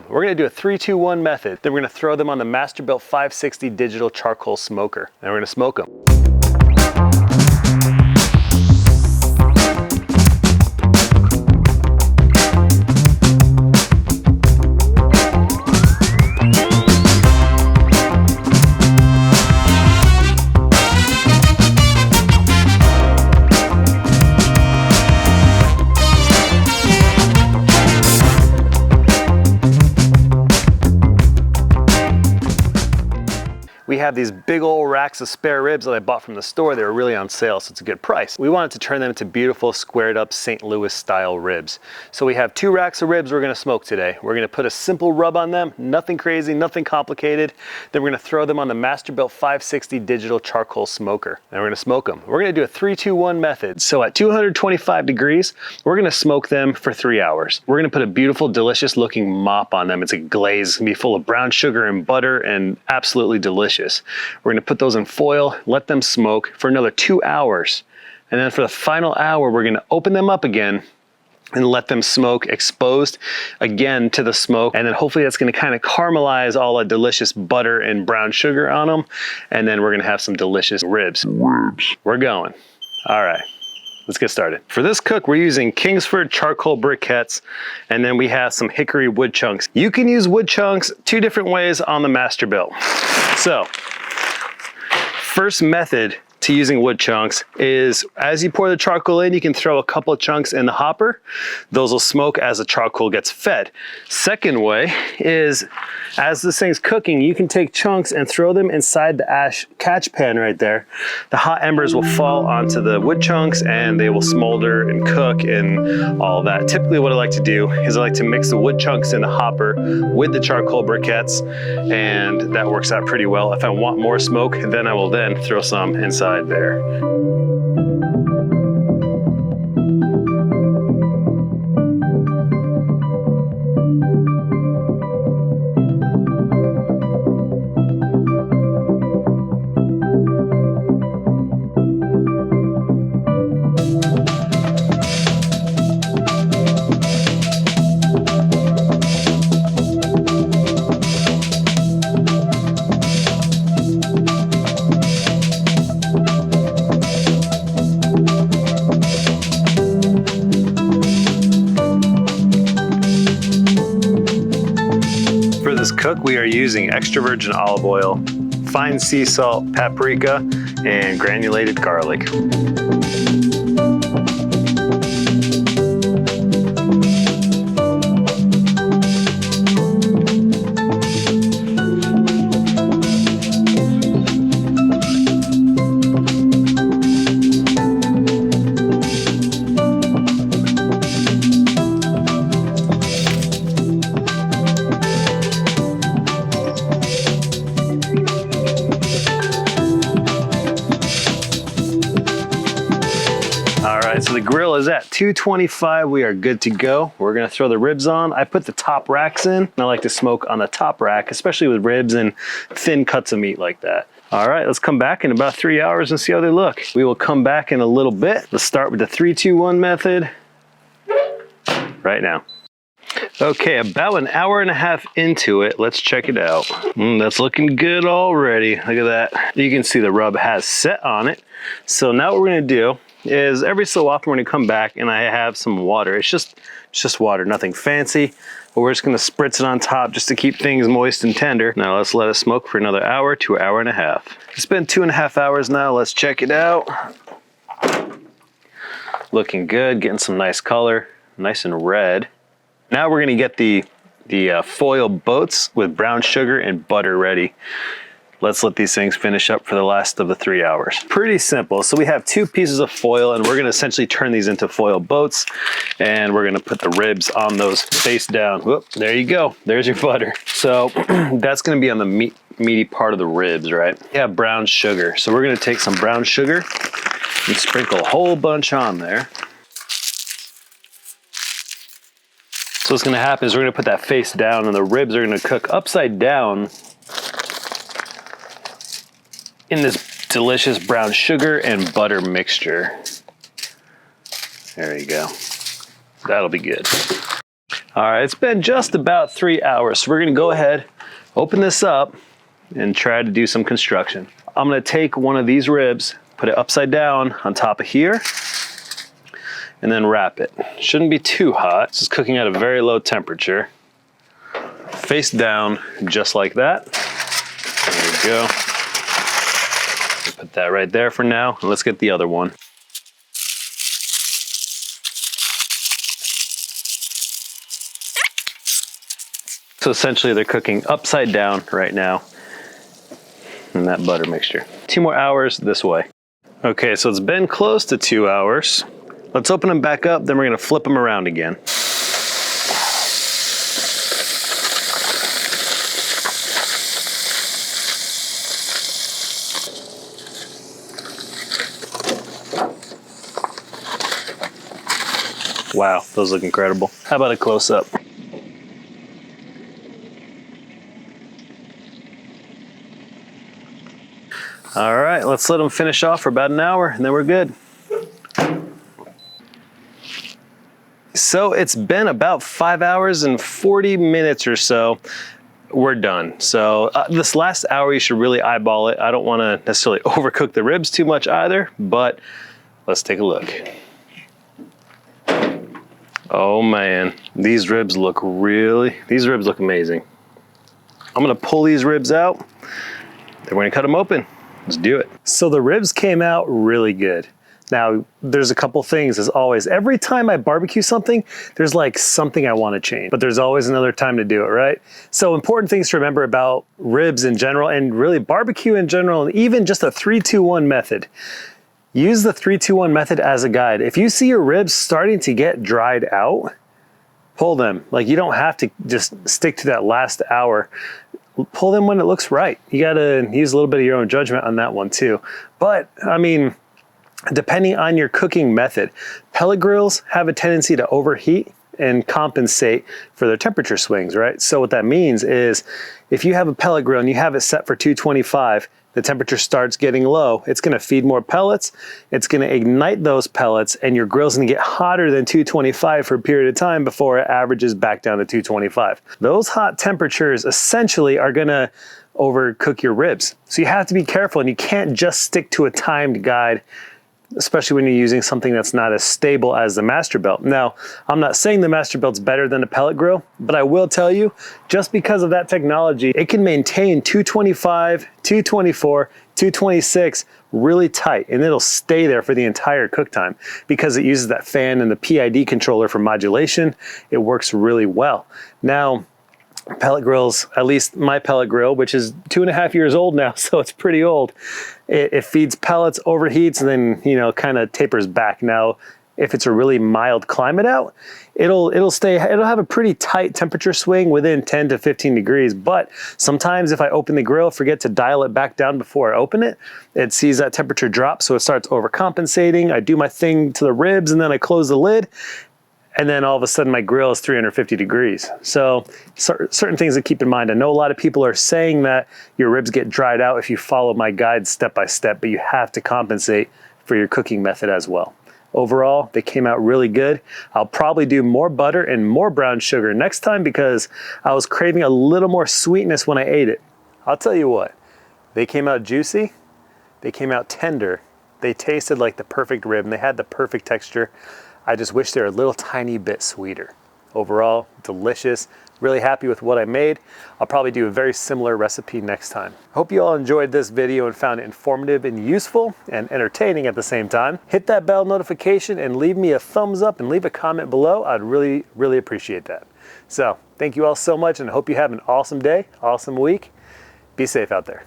We're gonna do a 3-2-1 method. Then we're gonna throw them on the Masterbuilt 560 digital charcoal smoker. And we're gonna smoke them. We have these big old racks of spare ribs that I bought from the store. They were really on sale, so it's a good price. We wanted to turn them into beautiful squared up St. Louis style ribs. So we have 2 racks of ribs we're gonna smoke today. We're gonna put a simple rub on them, nothing crazy, nothing complicated. Then we're gonna throw them on the Masterbuilt 560 digital charcoal smoker. And we're gonna smoke them. We're gonna do a 3-2-1 method. So at 225 degrees, we're gonna smoke them for 3 hours. We're gonna put a beautiful, delicious looking mop on them. It's a glaze, it's gonna be full of brown sugar and butter and absolutely delicious. We're gonna put those in foil, let them smoke for another 2 hours. And then for the final hour, we're gonna open them up again and let them smoke exposed again to the smoke. And then hopefully that's gonna kind of caramelize all the delicious butter and brown sugar on them. And then we're gonna have some delicious ribs. We're going. All right. Let's get started. For this cook, we're using Kingsford charcoal briquettes, and then we have some hickory wood chunks. You can use wood chunks 2 different ways on the Masterbuilt. So, first method to using wood chunks is as you pour the charcoal in, you can throw a couple of chunks in the hopper. Those will smoke as the charcoal gets fed. Second way is as this thing's cooking, you can take chunks and throw them inside the ash catch pan right there. The hot embers will fall onto the wood chunks and they will smolder and cook and all that. Typically what I like to do is I like to mix the wood chunks in the hopper with the charcoal briquettes, and that works out pretty well. If I want more smoke, then I will then throw some inside there. Cook, we are using extra virgin olive oil, fine sea salt, paprika, and granulated garlic. So the grill is at 225. We are good to go. We're gonna throw the ribs on. I put the top racks in. I like to smoke on the top rack, especially with ribs and thin cuts of meat like that. All right, let's come back in about 3 hours and see how they look. We will come back in a little bit. Let's start with the 3-2-1 method right now. Okay, about an hour and a half into it, let's check it out. That's looking good already. Look at that. You can see the rub has set on it. So now what we're gonna do is every so often we're gonna come back and I have some water. It's just water, nothing fancy. But we're just gonna spritz it on top just to keep things moist and tender. Now let's let it smoke for another hour to an hour and a half. It's been 2.5 hours now. Let's check it out. Looking good, getting some nice color, nice and red. Now we're gonna get the foil boats with brown sugar and butter ready. Let's let these things finish up for the last of the 3 hours. Pretty simple. So we have 2 pieces of foil and we're gonna essentially turn these into foil boats, and we're gonna put the ribs on those face down. Whoop, there you go. There's your butter. So that's gonna be on the meaty part of the ribs, right? Yeah, brown sugar. So we're gonna take some brown sugar and sprinkle a whole bunch on there. So what's gonna happen is we're gonna put that face down and the ribs are gonna cook upside down in this delicious brown sugar and butter mixture. There you go. That'll be good. All right, it's been just about 3 hours. So we're gonna go ahead, open this up, and try to do some construction. I'm gonna take one of these ribs, put it upside down on top of here, and then wrap it. Shouldn't be too hot. This is cooking at a very low temperature. Face down, just like that. There we go. Put that right there for now. Let's get the other one. So essentially they're cooking upside down right now in that butter mixture. 2 more hours this way. Okay, so it's been close to 2 hours. Let's open them back up, then we're gonna flip them around again. Wow, those look incredible. How about a close-up? All right, let's let them finish off for about an hour and then we're good. So it's been about 5 hours and 40 minutes or so. We're done. So this last hour, you should really eyeball it. I don't want to necessarily overcook the ribs too much either, but let's take a look. Oh man, these ribs look amazing. I'm gonna pull these ribs out, then we're gonna cut them open. Let's do it. So the ribs came out really good. Now, there's a couple things as always. Every time I barbecue something, there's like something I wanna change, but there's always another time to do it, right? So important things to remember about ribs in general and really barbecue in general, and even just a 3-2-1 method. Use the 3-2-1 method as a guide. If you see your ribs starting to get dried out, pull them. Like you don't have to just stick to that last hour. Pull them when it looks right. You gotta use a little bit of your own judgment on that one too. But I mean, depending on your cooking method, pellet grills have a tendency to overheat and compensate for their temperature swings, right? So what that means is if you have a pellet grill and you have it set for 225, the temperature starts getting low, it's gonna feed more pellets, it's gonna ignite those pellets, and your grill's gonna get hotter than 225 for a period of time before it averages back down to 225. Those hot temperatures essentially are gonna overcook your ribs. So you have to be careful, and you can't just stick to a timed guide, especially when you're using something that's not as stable as the Masterbuilt. Now, I'm not saying the Masterbuilt's better than a pellet grill, but I will tell you, just because of that technology, it can maintain 225, 224, 226 really tight, and it'll stay there for the entire cook time because it uses that fan and the PID controller for modulation. It works really well. Now, pellet grills, at least my pellet grill, which is 2.5 years old now, so it's pretty old. It feeds pellets, overheats, and then, you know, kind of tapers back. Now, if it's a really mild climate out, it'll have a pretty tight temperature swing within 10 to 15 degrees. But sometimes if I open the grill, forget to dial it back down before I open it, it sees that temperature drop, so it starts overcompensating. I do my thing to the ribs, and then I close the lid, and then all of a sudden my grill is 350 degrees. So certain things to keep in mind. I know a lot of people are saying that your ribs get dried out if you follow my guide step by step, but you have to compensate for your cooking method as well. Overall, they came out really good. I'll probably do more butter and more brown sugar next time because I was craving a little more sweetness when I ate it. I'll tell you what, they came out juicy, they came out tender, they tasted like the perfect rib, and they had the perfect texture. I just wish they were a little tiny bit sweeter. Overall, delicious. Really happy with what I made. I'll probably do a very similar recipe next time. Hope you all enjoyed this video and found it informative and useful and entertaining at the same time. Hit that bell notification and leave me a thumbs up and leave a comment below. I'd really, really appreciate that. So thank you all so much, and I hope you have an awesome day, awesome week. Be safe out there.